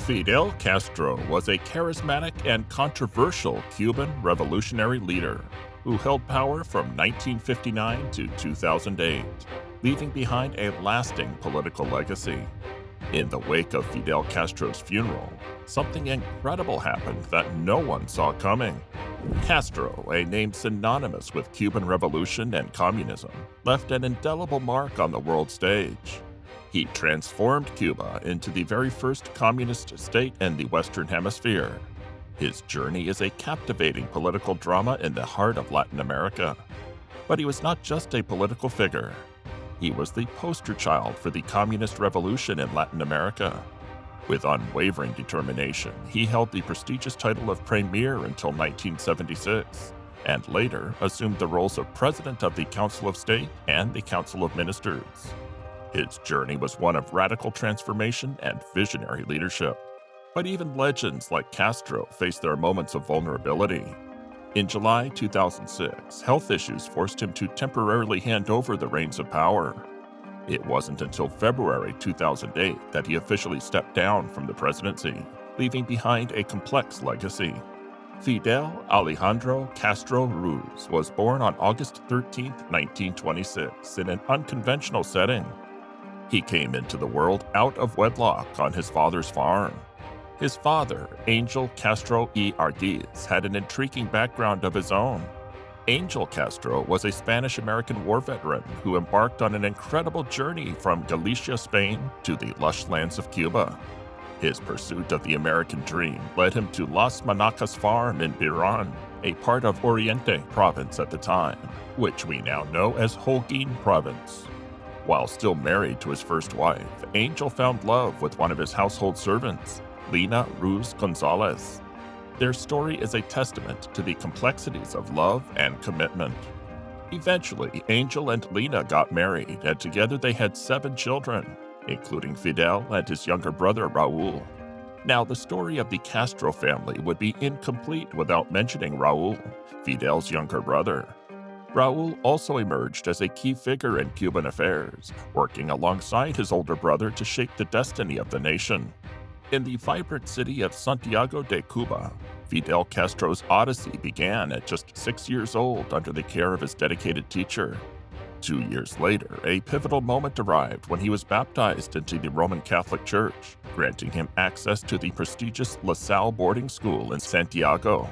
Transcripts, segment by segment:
Fidel Castro was a charismatic and controversial Cuban revolutionary leader who held power from 1959 to 2008, leaving behind a lasting political legacy. In the wake of Fidel Castro's funeral, something incredible happened that no one saw coming. Castro, a name synonymous with Cuban Revolution and communism, left an indelible mark on the world stage. He transformed Cuba into the very first communist state in the Western Hemisphere. His journey is a captivating political drama in the heart of Latin America. But he was not just a political figure. He was the poster child for the communist revolution in Latin America. With unwavering determination, he held the prestigious title of Premier until 1976, and later assumed the roles of President of the Council of State and the Council of Ministers. His journey was one of radical transformation and visionary leadership. But even legends like Castro faced their moments of vulnerability. In July 2006, health issues forced him to temporarily hand over the reins of power. It wasn't until February 2008 that he officially stepped down from the presidency, leaving behind a complex legacy. Fidel Alejandro Castro Ruz was born on August 13, 1926, in an unconventional setting. He came into the world out of wedlock on his father's farm. His father, Angel Castro y Argiz, had an intriguing background of his own. Angel Castro was a Spanish-American war veteran who embarked on an incredible journey from Galicia, Spain, to the lush lands of Cuba. His pursuit of the American dream led him to Las Manacas Farm in Biran, a part of Oriente province at the time, which we now know as Holguin province. While still married to his first wife, Angel found love with one of his household servants, Lina Ruz Gonzalez. Their story is a testament to the complexities of love and commitment. Eventually, Angel and Lina got married, and together they had 7 children, including Fidel and his younger brother Raul. Now, the story of the Castro family would be incomplete without mentioning Raul, Fidel's younger brother. Raul also emerged as a key figure in Cuban affairs, working alongside his older brother to shape the destiny of the nation. In the vibrant city of Santiago de Cuba, Fidel Castro's odyssey began at just 6 years old under the care of his dedicated teacher. 2 years later, a pivotal moment arrived when he was baptized into the Roman Catholic Church, granting him access to the prestigious La Salle boarding school in Santiago.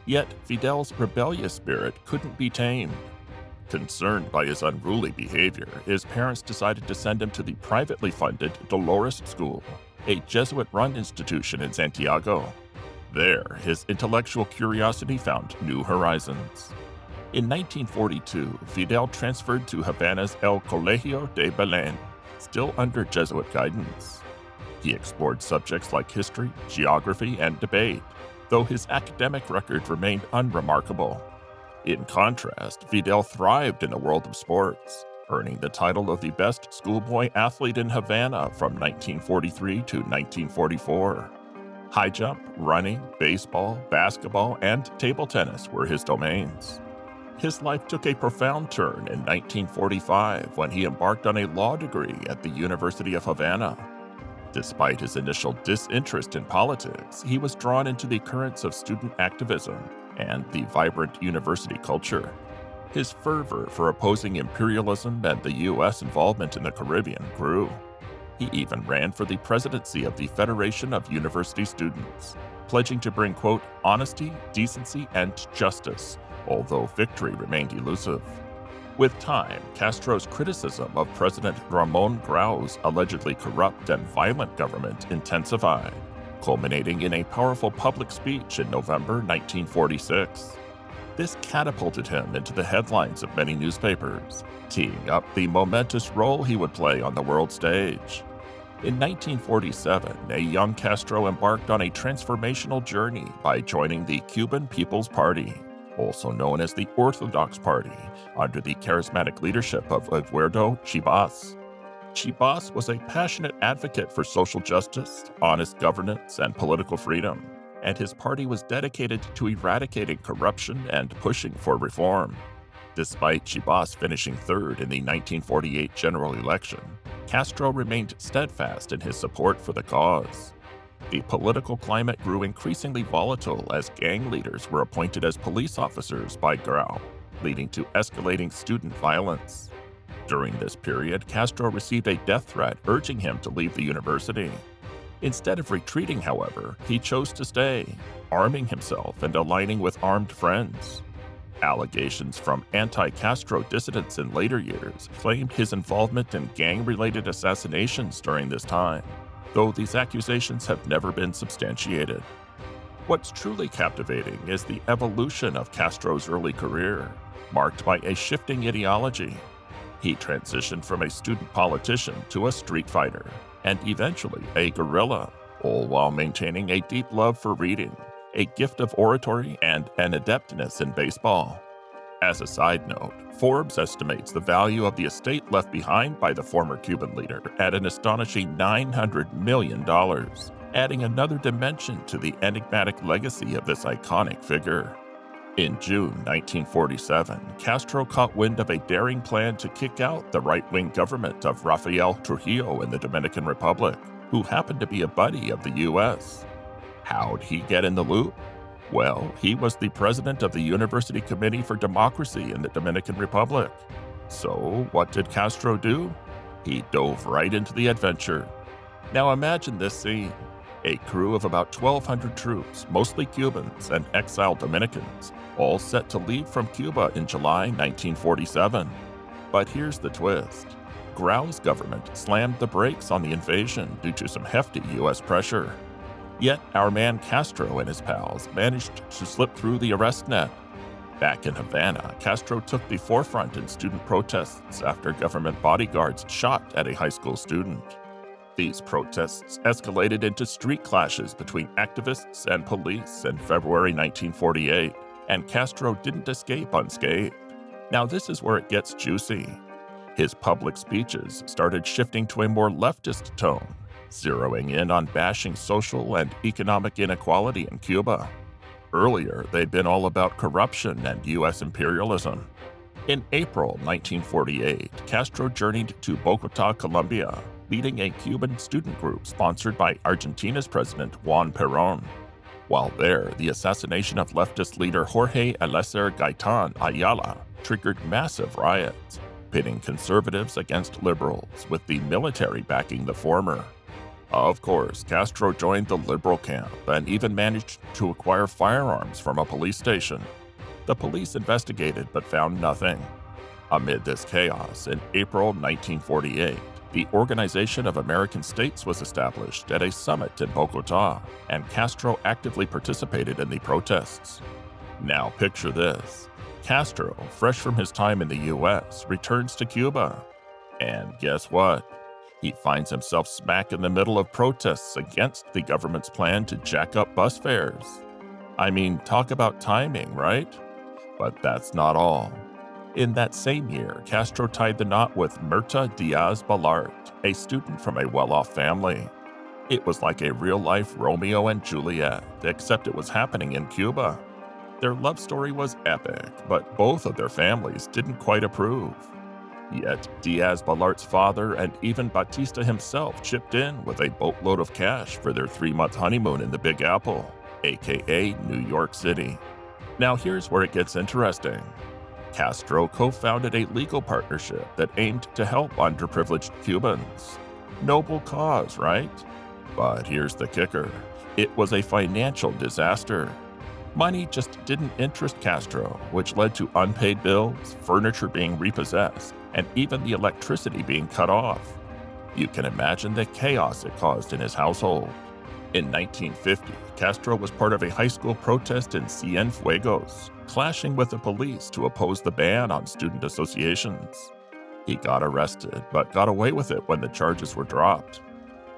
Yet, Fidel's rebellious spirit couldn't be tamed. Concerned by his unruly behavior, his parents decided to send him to the privately funded Dolores School, a Jesuit-run institution in Santiago. There, his intellectual curiosity found new horizons. In 1942, Fidel transferred to Havana's El Colegio de Belén, still under Jesuit guidance. He explored subjects like history, geography, and debate, though his academic record remained unremarkable. In contrast, Fidel thrived in the world of sports, earning the title of the best schoolboy athlete in Havana from 1943 to 1944. High jump, running, baseball, basketball, and table tennis were his domains. His life took a profound turn in 1945 when he embarked on a law degree at the University of Havana. Despite his initial disinterest in politics, he was drawn into the currents of student activism and the vibrant university culture. His fervor for opposing imperialism and the U.S. involvement in the Caribbean grew. He even ran for the presidency of the Federation of University Students, pledging to bring, quote, honesty, decency, and justice, although victory remained elusive. With time, Castro's criticism of President Ramon Grau's allegedly corrupt and violent government intensified, culminating in a powerful public speech in November 1946. This catapulted him into the headlines of many newspapers, teeing up the momentous role he would play on the world stage. In 1947, a young Castro embarked on a transformational journey by joining the Cuban People's Party, also known as the Orthodox Party, under the charismatic leadership of Eduardo Chibas. Chibas was a passionate advocate for social justice, honest governance, and political freedom, and his party was dedicated to eradicating corruption and pushing for reform. Despite Chibas finishing third in the 1948 general election, Castro remained steadfast in his support for the cause. The political climate grew increasingly volatile as gang leaders were appointed as police officers by Grau, leading to escalating student violence. During this period, Castro received a death threat urging him to leave the university. Instead of retreating, however, he chose to stay, arming himself and aligning with armed friends. Allegations from anti-Castro dissidents in later years claimed his involvement in gang-related assassinations during this time, though these accusations have never been substantiated. What's truly captivating is the evolution of Castro's early career, marked by a shifting ideology. He transitioned from a student politician to a street fighter, and eventually a guerrilla, all while maintaining a deep love for reading, a gift of oratory, and an adeptness in baseball. As a side note, Forbes estimates the value of the estate left behind by the former Cuban leader at an astonishing $900 million, adding another dimension to the enigmatic legacy of this iconic figure. In June 1947, Castro caught wind of a daring plan to kick out the right-wing government of Rafael Trujillo in the Dominican Republic, who happened to be a buddy of the U.S. How'd he get in the loop? Well, he was the president of the University Committee for Democracy in the Dominican Republic. So, what did Castro do? He dove right into the adventure. Now imagine this scene. A crew of about 1,200 troops, mostly Cubans and exiled Dominicans, all set to leave from Cuba in July 1947. But here's the twist. Grau's government slammed the brakes on the invasion due to some hefty U.S. pressure. Yet our man Castro and his pals managed to slip through the arrest net. Back in Havana, Castro took the forefront in student protests after government bodyguards shot at a high school student. These protests escalated into street clashes between activists and police in February 1948, and Castro didn't escape unscathed. Now this is where it gets juicy. His public speeches started shifting to a more leftist tone, zeroing in on bashing social and economic inequality in Cuba. Earlier, they'd been all about corruption and U.S. imperialism. In April 1948, Castro journeyed to Bogotá, Colombia, leading a Cuban student group sponsored by Argentina's President Juan Perón. While there, the assassination of leftist leader Jorge Eliezer Gaitan Ayala triggered massive riots, pitting conservatives against liberals, with the military backing the former. Of course, Castro joined the liberal camp and even managed to acquire firearms from a police station. The police investigated but found nothing. Amid this chaos, in April 1948, the Organization of American States was established at a summit in Bogotá, and Castro actively participated in the protests. Now picture this. Castro, fresh from his time in the U.S., returns to Cuba. And guess what? He finds himself smack in the middle of protests against the government's plan to jack up bus fares. I mean, talk about timing, right? But that's not all. In that same year, Castro tied the knot with Mirta Diaz-Balart, a student from a well-off family. It was like a real-life Romeo and Juliet, except it was happening in Cuba. Their love story was epic, but both of their families didn't quite approve. Yet Diaz-Balart's father and even Batista himself chipped in with a boatload of cash for their 3-month honeymoon in the Big Apple, aka New York City. Now here's where it gets interesting. Castro co-founded a legal partnership that aimed to help underprivileged Cubans. Noble cause, right? But here's the kicker. It was a financial disaster. Money just didn't interest Castro, which led to unpaid bills, furniture being repossessed, and even the electricity being cut off. You can imagine the chaos it caused in his household. In 1950, Castro was part of a high school protest in Cienfuegos, clashing with the police to oppose the ban on student associations. He got arrested, but got away with it when the charges were dropped.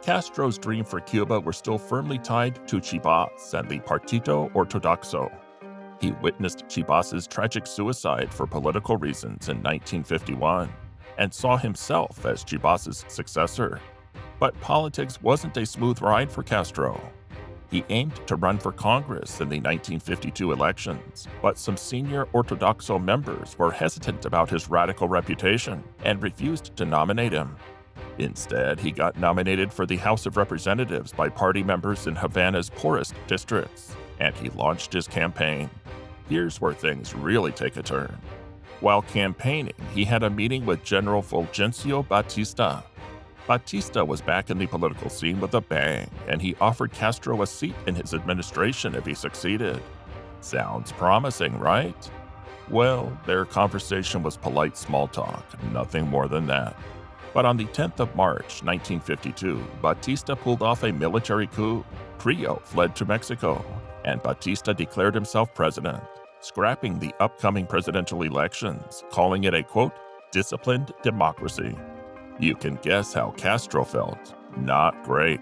Castro's dream for Cuba were still firmly tied to Chivas and the Partido Ortodoxo. He witnessed Chivas's tragic suicide for political reasons in 1951 and saw himself as Chivas's successor. But politics wasn't a smooth ride for Castro. He aimed to run for Congress in the 1952 elections, but some senior Ortodoxo members were hesitant about his radical reputation and refused to nominate him. Instead, he got nominated for the House of Representatives by party members in Havana's poorest districts, and he launched his campaign. Here's where things really take a turn. While campaigning, he had a meeting with General Fulgencio Batista. Batista was back in the political scene with a bang, and he offered Castro a seat in his administration if he succeeded. Sounds promising, right? Well, their conversation was polite small talk, nothing more than that. But on the 10th of March, 1952, Batista pulled off a military coup. Trio fled to Mexico, and Batista declared himself president, scrapping the upcoming presidential elections, calling it a, quote, disciplined democracy. You can guess how Castro felt. Not great.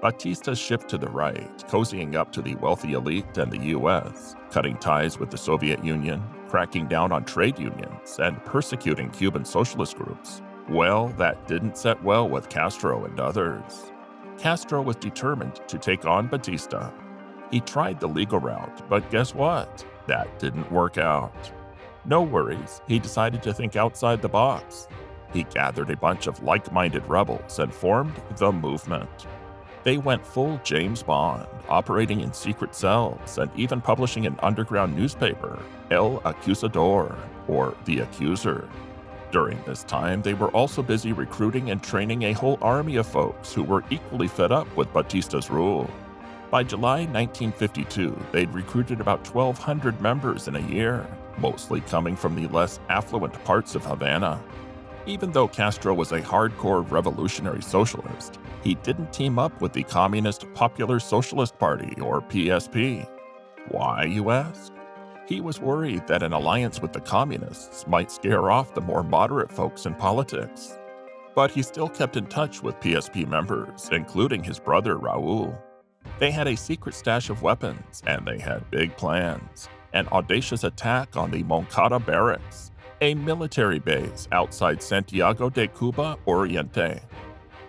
Batista's shift to the right, cozying up to the wealthy elite and the U.S., cutting ties with the Soviet Union, cracking down on trade unions, and persecuting Cuban socialist groups. Well, that didn't set well with Castro and others. Castro was determined to take on Batista. He tried the legal route, but guess what? That didn't work out. No worries, he decided to think outside the box. He gathered a bunch of like-minded rebels and formed the movement. They went full James Bond, operating in secret cells and even publishing an underground newspaper, El Acusador, or The Accuser. During this time, they were also busy recruiting and training a whole army of folks who were equally fed up with Batista's rule. By July 1952, they'd recruited about 1,200 members in a year, mostly coming from the less affluent parts of Havana. Even though Castro was a hardcore revolutionary socialist, he didn't team up with the Communist Popular Socialist Party, or PSP. Why, you ask? He was worried that an alliance with the communists might scare off the more moderate folks in politics. But he still kept in touch with PSP members, including his brother Raul. They had a secret stash of weapons, and they had big plans. An audacious attack on the Moncada barracks, a military base outside Santiago de Cuba Oriente.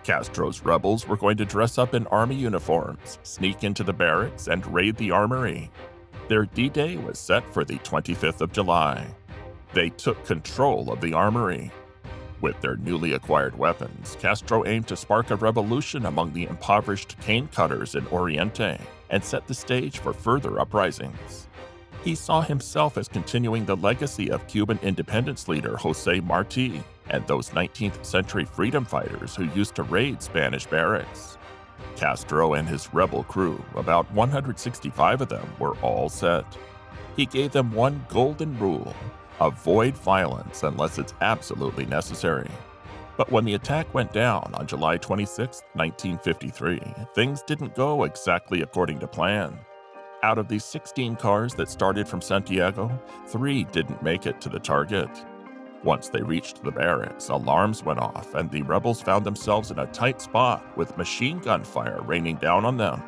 Castro's rebels were going to dress up in army uniforms, sneak into the barracks, and raid the armory. Their D-Day was set for the 25th of July. They took control of the armory. With their newly acquired weapons, Castro aimed to spark a revolution among the impoverished cane cutters in Oriente and set the stage for further uprisings. He saw himself as continuing the legacy of Cuban independence leader José Martí and those 19th century freedom fighters who used to raid Spanish barracks. Castro and his rebel crew, about 165 of them, were all set. He gave them one golden rule: avoid violence unless it's absolutely necessary. But when the attack went down on July 26, 1953, things didn't go exactly according to plan. Out of the 16 cars that started from Santiago, 3 didn't make it to the target. Once they reached the barracks, alarms went off and the rebels found themselves in a tight spot with machine gun fire raining down on them.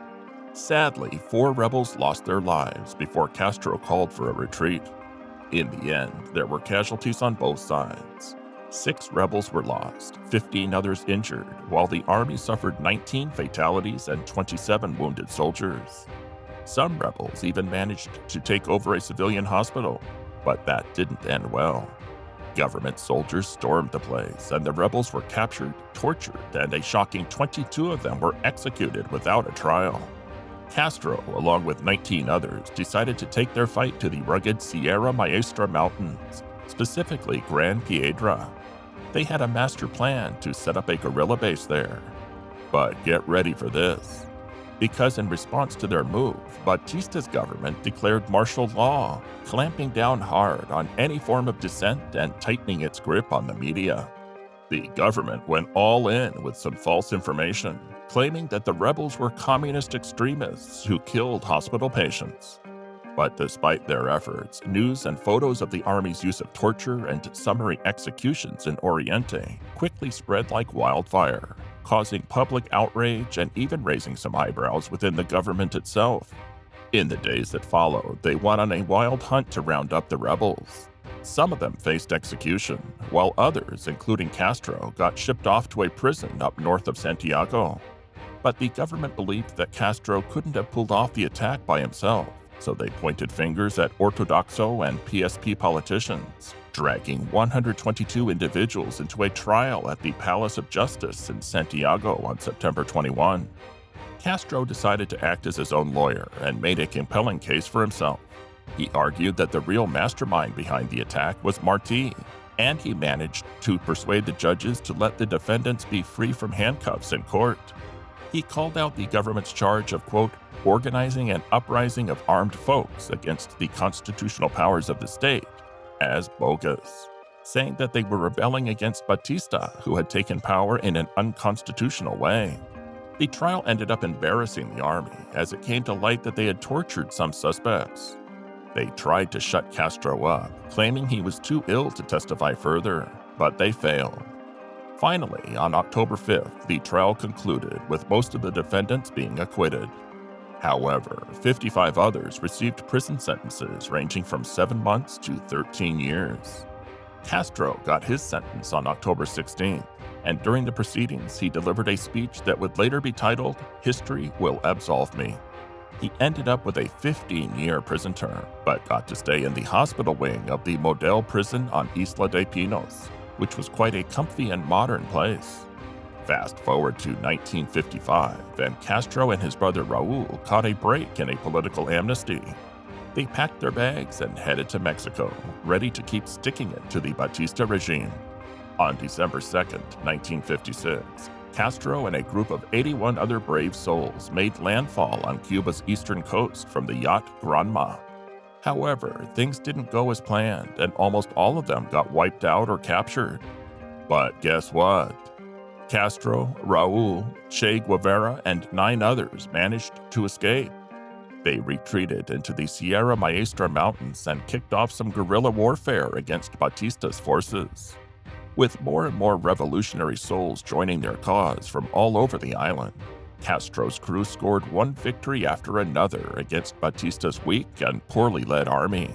Sadly, 4 rebels lost their lives before Castro called for a retreat. In the end, there were casualties on both sides. 6 rebels were lost, 15 others injured, while the army suffered 19 fatalities and 27 wounded soldiers. Some rebels even managed to take over a civilian hospital, but that didn't end well. Government soldiers stormed the place, and the rebels were captured, tortured, and a shocking 22 of them were executed without a trial. Castro, along with 19 others, decided to take their fight to the rugged Sierra Maestra Mountains, specifically Gran Piedra. They had a master plan to set up a guerrilla base there. But get ready for this. Because in response to their move, Batista's government declared martial law, clamping down hard on any form of dissent and tightening its grip on the media. The government went all in with some false information, claiming that the rebels were communist extremists who killed hospital patients. But despite their efforts, news and photos of the army's use of torture and summary executions in Oriente quickly spread like wildfire, causing public outrage and even raising some eyebrows within the government itself. In the days that followed, they went on a wild hunt to round up the rebels. Some of them faced execution, while others, including Castro, got shipped off to a prison up north of Santiago. But the government believed that Castro couldn't have pulled off the attack by himself, so they pointed fingers at Ortodoxo and PSP politicians. dragging 122 individuals into a trial at the Palace of Justice in Santiago on September 21. Castro decided to act as his own lawyer and made a compelling case for himself. He argued that the real mastermind behind the attack was Martí, and he managed to persuade the judges to let the defendants be free from handcuffs in court. He called out the government's charge of, quote, organizing an uprising of armed folks against the constitutional powers of the state as bogus, saying that they were rebelling against Batista, who had taken power in an unconstitutional way. The trial ended up embarrassing the army, as it came to light that they had tortured some suspects. They tried to shut Castro up, claiming he was too ill to testify further, but they failed. Finally, on October 5th, the trial concluded with most of the defendants being acquitted. However, 55 others received prison sentences ranging from 7 months to 13 years. Castro got his sentence on October 16th, and during the proceedings, he delivered a speech that would later be titled, "History Will Absolve Me." He ended up with a 15-year prison term, but got to stay in the hospital wing of the Model prison on Isla de Pinos, which was quite a comfy and modern place. Fast forward to 1955, and Castro and his brother Raúl caught a break in a political amnesty. They packed their bags and headed to Mexico, ready to keep sticking it to the Batista regime. On December 2nd, 1956, Castro and a group of 81 other brave souls made landfall on Cuba's eastern coast from the yacht Granma. However, things didn't go as planned, and almost all of them got wiped out or captured. But guess what? Castro, Raúl, Che Guevara, and 9 others managed to escape. They retreated into the Sierra Maestra Mountains and kicked off some guerrilla warfare against Batista's forces. With more and more revolutionary souls joining their cause from all over the island, Castro's crew scored one victory after another against Batista's weak and poorly led army.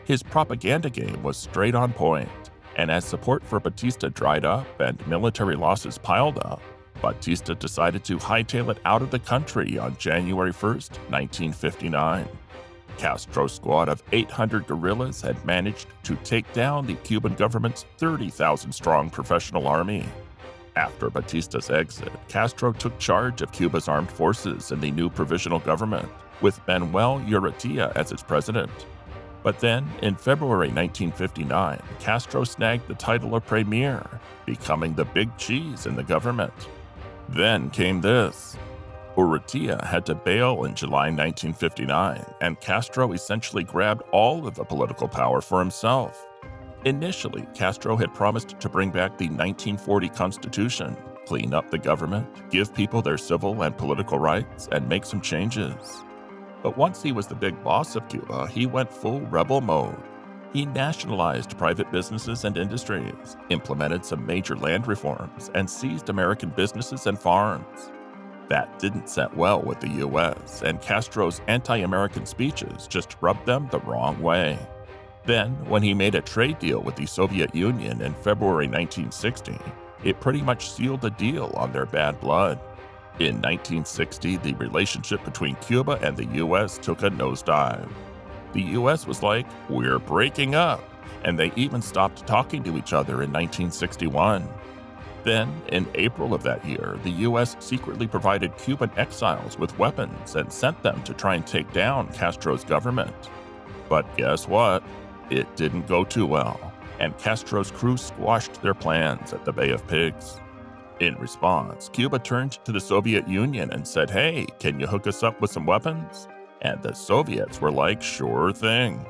His propaganda game was straight on point, and as support for Batista dried up and military losses piled up, Batista decided to hightail it out of the country on January 1st, 1959. Castro's squad of 800 guerrillas had managed to take down the Cuban government's 30,000-strong professional army. After Batista's exit, Castro took charge of Cuba's armed forces in the new provisional government, with Manuel Urrutia as its president. But then, in February 1959, Castro snagged the title of premier, becoming the big cheese in the government. Then came this. Urrutia had to bail in July 1959, and Castro essentially grabbed all of the political power for himself. Initially, Castro had promised to bring back the 1940 Constitution, clean up the government, give people their civil and political rights, and make some changes. But once he was the big boss of Cuba, he went full rebel mode. He nationalized private businesses and industries, implemented some major land reforms, and seized American businesses and farms. That didn't set well with the US, and Castro's anti-American speeches just rubbed them the wrong way. Then, when he made a trade deal with the Soviet Union in February 1960, it pretty much sealed the deal on their bad blood. In 1960, the relationship between Cuba and the US took a nosedive. The US was like, "We're breaking up," and they even stopped talking to each other in 1961. Then, in April of that year, the US secretly provided Cuban exiles with weapons and sent them to try and take down Castro's government. But guess what? It didn't go too well, and Castro's crew squashed their plans at the Bay of Pigs. In response, Cuba turned to the Soviet Union and said, "Hey, can you hook us up with some weapons?" And the Soviets were like, "Sure thing."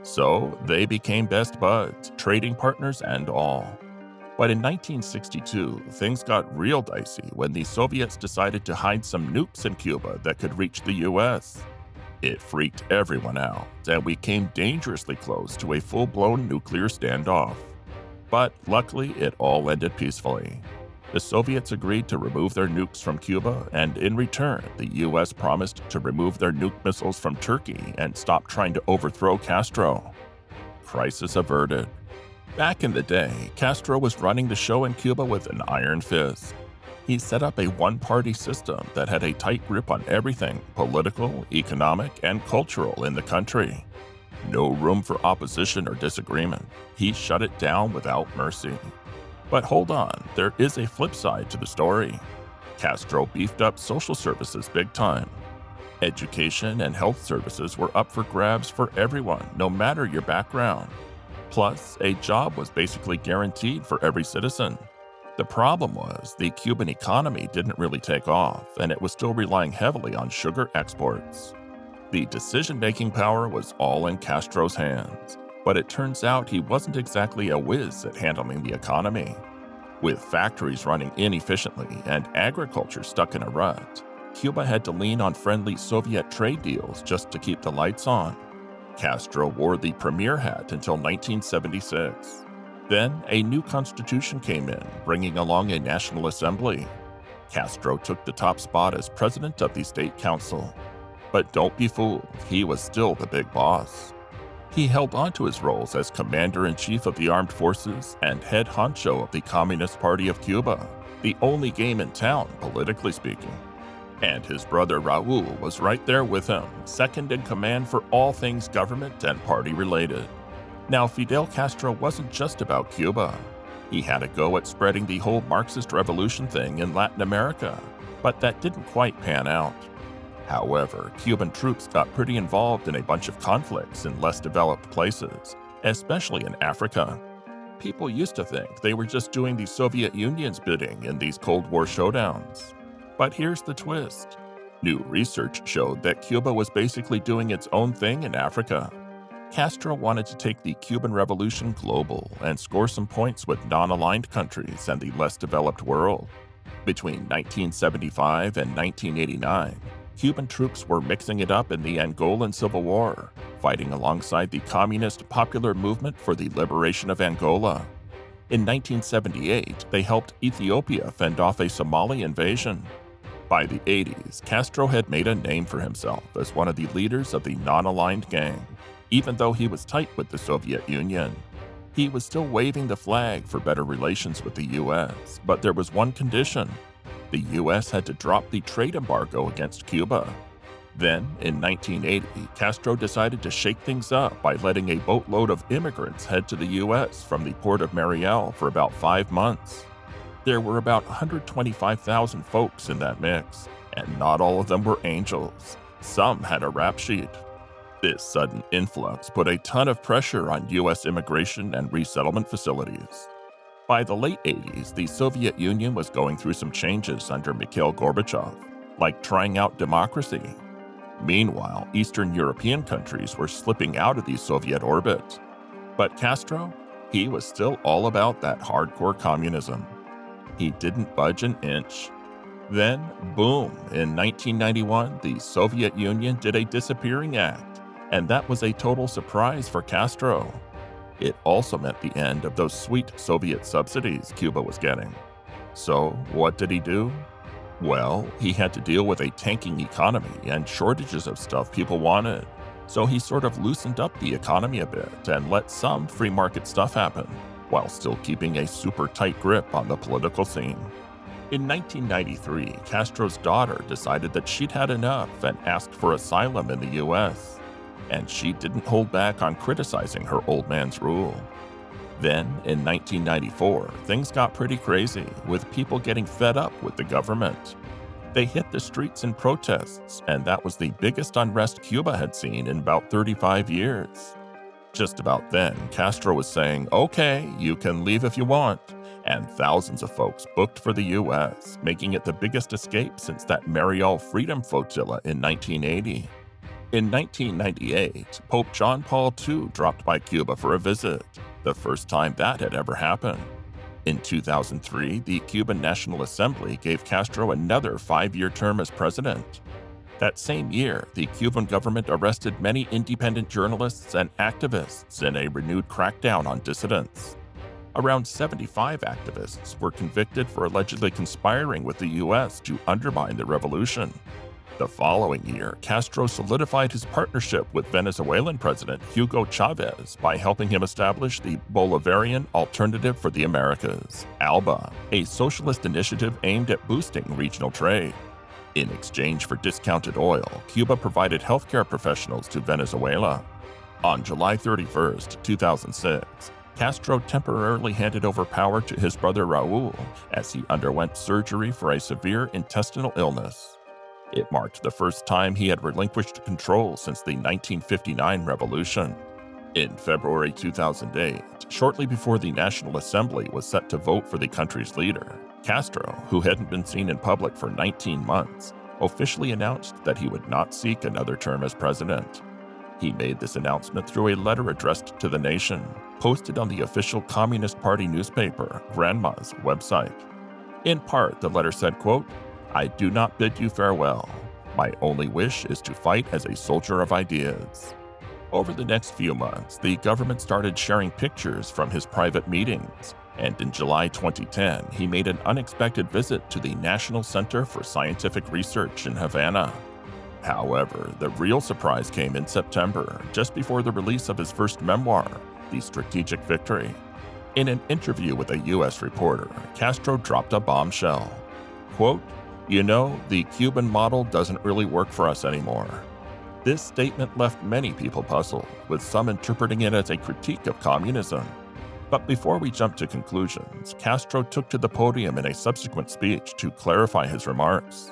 So they became best buds, trading partners and all. But in 1962, things got real dicey when the Soviets decided to hide some nukes in Cuba that could reach the US. It freaked everyone out, and we came dangerously close to a full-blown nuclear standoff. But luckily, it all ended peacefully. The Soviets agreed to remove their nukes from Cuba, and in return, the US promised to remove their nuke missiles from Turkey and stop trying to overthrow Castro. Crisis averted. Back in the day, Castro was running the show in Cuba with an iron fist. He set up a one-party system that had a tight grip on everything political, economic, and cultural in the country. No room for opposition or disagreement. He shut it down without mercy. But hold on, there is a flip side to the story. Castro beefed up social services big time. Education and health services were up for grabs for everyone, no matter your background. Plus, a job was basically guaranteed for every citizen. The problem was the Cuban economy didn't really take off, and it was still relying heavily on sugar exports. The decision-making power was all in Castro's hands, but it turns out he wasn't exactly a whiz at handling the economy. With factories running inefficiently and agriculture stuck in a rut, Cuba had to lean on friendly Soviet trade deals just to keep the lights on. Castro wore the premier hat until 1976. Then, a new constitution came in, bringing along a national assembly. Castro took the top spot as president of the state council. But don't be fooled, he was still the big boss. He held on to his roles as commander-in-chief of the armed forces and head honcho of the Communist Party of Cuba, the only game in town, politically speaking. And his brother Raul was right there with him, second in command for all things government and party-related. Now, Fidel Castro wasn't just about Cuba. He had a go at spreading the whole Marxist revolution thing in Latin America, but that didn't quite pan out. However, Cuban troops got pretty involved in a bunch of conflicts in less developed places, especially in Africa. People used to think they were just doing the Soviet Union's bidding in these Cold War showdowns. But here's the twist. New research showed that Cuba was basically doing its own thing in Africa. Castro wanted to take the Cuban Revolution global and score some points with non-aligned countries and the less developed world. Between 1975 and 1989, Cuban troops were mixing it up in the Angolan Civil War, fighting alongside the Communist Popular Movement for the Liberation of Angola. In 1978, they helped Ethiopia fend off a Somali invasion. By the 80s, Castro had made a name for himself as one of the leaders of the non-aligned gang, even though he was tight with the Soviet Union. He was still waving the flag for better relations with the US, but there was one condition. The US had to drop the trade embargo against Cuba. Then, in 1980, Castro decided to shake things up by letting a boatload of immigrants head to the US from the port of Mariel for about 5 months. There were about 125,000 folks in that mix, and not all of them were angels. Some had a rap sheet. This sudden influx put a ton of pressure on US immigration and resettlement facilities. By the late 80s, the Soviet Union was going through some changes under Mikhail Gorbachev, like trying out democracy. Meanwhile, Eastern European countries were slipping out of the Soviet orbit. But Castro, he was still all about that hardcore communism. He didn't budge an inch. Then, boom, in 1991, the Soviet Union did a disappearing act, and that was a total surprise for Castro. It also meant the end of those sweet Soviet subsidies Cuba was getting. So, what did he do? Well, he had to deal with a tanking economy and shortages of stuff people wanted. So he sort of loosened up the economy a bit and let some free market stuff happen, while still keeping a super tight grip on the political scene. In 1993, Castro's daughter decided that she'd had enough and asked for asylum in the US. And she didn't hold back on criticizing her old man's rule. Then, in 1994, things got pretty crazy, with people getting fed up with the government. They hit the streets in protests, and that was the biggest unrest Cuba had seen in about 35 years. Just about then, Castro was saying, "Okay, you can leave if you want," and thousands of folks booked for the US, making it the biggest escape since that Mariel Freedom Flotilla in 1980. In 1998, Pope John Paul II dropped by Cuba for a visit, the first time that had ever happened. In 2003, the Cuban National Assembly gave Castro another 5-year term as president. That same year, the Cuban government arrested many independent journalists and activists in a renewed crackdown on dissidents. Around 75 activists were convicted for allegedly conspiring with the US to undermine the revolution. The following year, Castro solidified his partnership with Venezuelan President Hugo Chavez by helping him establish the Bolivarian Alternative for the Americas, ALBA, a socialist initiative aimed at boosting regional trade. In exchange for discounted oil, Cuba provided healthcare professionals to Venezuela. On July 31, 2006, Castro temporarily handed over power to his brother Raul as he underwent surgery for a severe intestinal illness. It marked the first time he had relinquished control since the 1959 revolution. In February 2008, shortly before the National Assembly was set to vote for the country's leader, Castro, who hadn't been seen in public for 19 months, officially announced that he would not seek another term as president. He made this announcement through a letter addressed to the nation, posted on the official Communist Party newspaper, Granma's website. In part, the letter said, quote, "I do not bid you farewell. My only wish is to fight as a soldier of ideas." Over the next few months, the government started sharing pictures from his private meetings, and in July 2010, he made an unexpected visit to the National Center for Scientific Research in Havana. However, the real surprise came in September, just before the release of his first memoir, The Strategic Victory. In an interview with a U.S. reporter, Castro dropped a bombshell. Quote, "You know, the Cuban model doesn't really work for us anymore." This statement left many people puzzled, with some interpreting it as a critique of communism. But before we jump to conclusions, Castro took to the podium in a subsequent speech to clarify his remarks.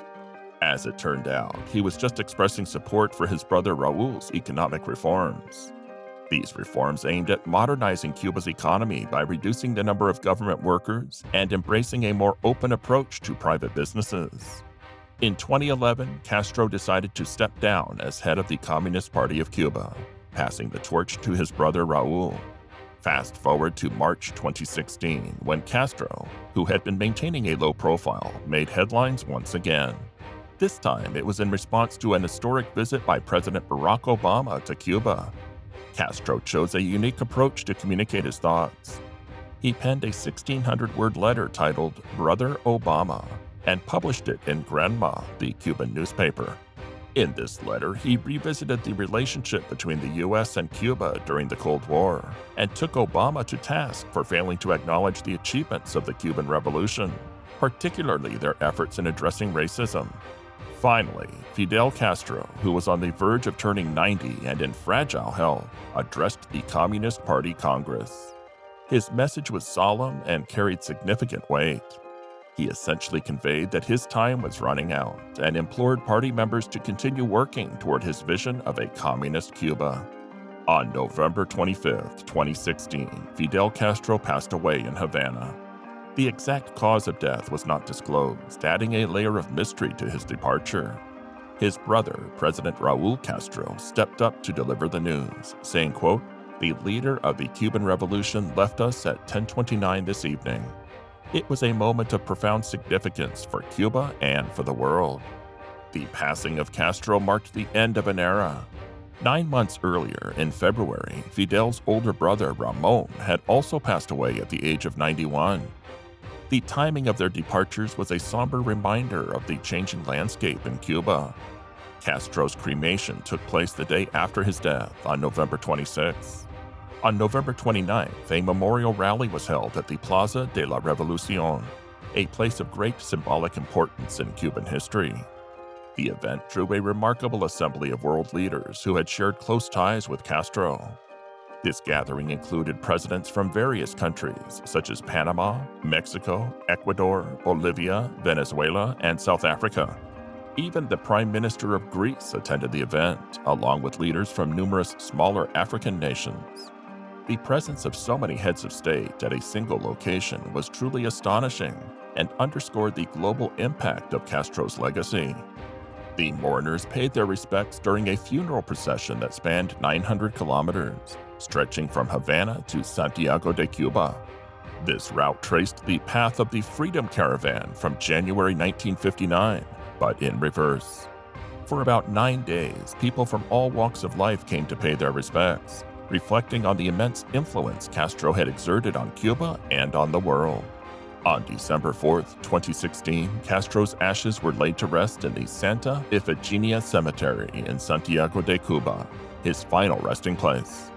As it turned out, he was just expressing support for his brother Raul's economic reforms. These reforms aimed at modernizing Cuba's economy by reducing the number of government workers and embracing a more open approach to private businesses. In 2011, Castro decided to step down as head of the Communist Party of Cuba, passing the torch to his brother Raul. Fast forward to March 2016, when Castro, who had been maintaining a low profile, made headlines once again. This time, it was in response to an historic visit by President Barack Obama to Cuba. Castro chose a unique approach to communicate his thoughts. He penned a 1,600-word letter titled Brother Obama and published it in Granma, the Cuban newspaper. In this letter, he revisited the relationship between the U.S. and Cuba during the Cold War and took Obama to task for failing to acknowledge the achievements of the Cuban Revolution, particularly their efforts in addressing racism. Finally, Fidel Castro, who was on the verge of turning 90 and in fragile health, addressed the Communist Party Congress. His message was solemn and carried significant weight. He essentially conveyed that his time was running out and implored party members to continue working toward his vision of a communist Cuba. On November 25, 2016, Fidel Castro passed away in Havana. The exact cause of death was not disclosed, adding a layer of mystery to his departure. His brother, President Raul Castro, stepped up to deliver the news, saying, quote, "The leader of the Cuban Revolution left us at 10:29 this evening. It was a moment of profound significance for Cuba and for the world." The passing of Castro marked the end of an era. 9 months earlier, in February, Fidel's older brother Ramon had also passed away at the age of 91. The timing of their departures was a somber reminder of the changing landscape in Cuba. Castro's cremation took place the day after his death, on November 26. On November 29th, a memorial rally was held at the Plaza de la Revolucion, a place of great symbolic importance in Cuban history. The event drew a remarkable assembly of world leaders who had shared close ties with Castro. This gathering included presidents from various countries, such as Panama, Mexico, Ecuador, Bolivia, Venezuela, and South Africa. Even the Prime Minister of Greece attended the event, along with leaders from numerous smaller African nations. The presence of so many heads of state at a single location was truly astonishing and underscored the global impact of Castro's legacy. The mourners paid their respects during a funeral procession that spanned 900 kilometers, stretching from Havana to Santiago de Cuba. This route traced the path of the Freedom Caravan from January 1959, but in reverse. For about 9 days, people from all walks of life came to pay their respects, reflecting on the immense influence Castro had exerted on Cuba and on the world. On December 4, 2016, Castro's ashes were laid to rest in the Santa Ifigenia Cemetery in Santiago de Cuba, his final resting place.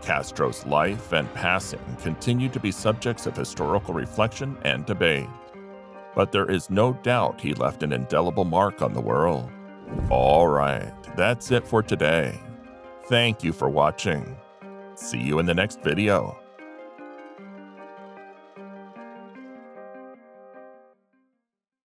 Castro's life and passing continue to be subjects of historical reflection and debate. But there is no doubt he left an indelible mark on the world. All right, that's it for today. Thank you for watching. See you in the next video.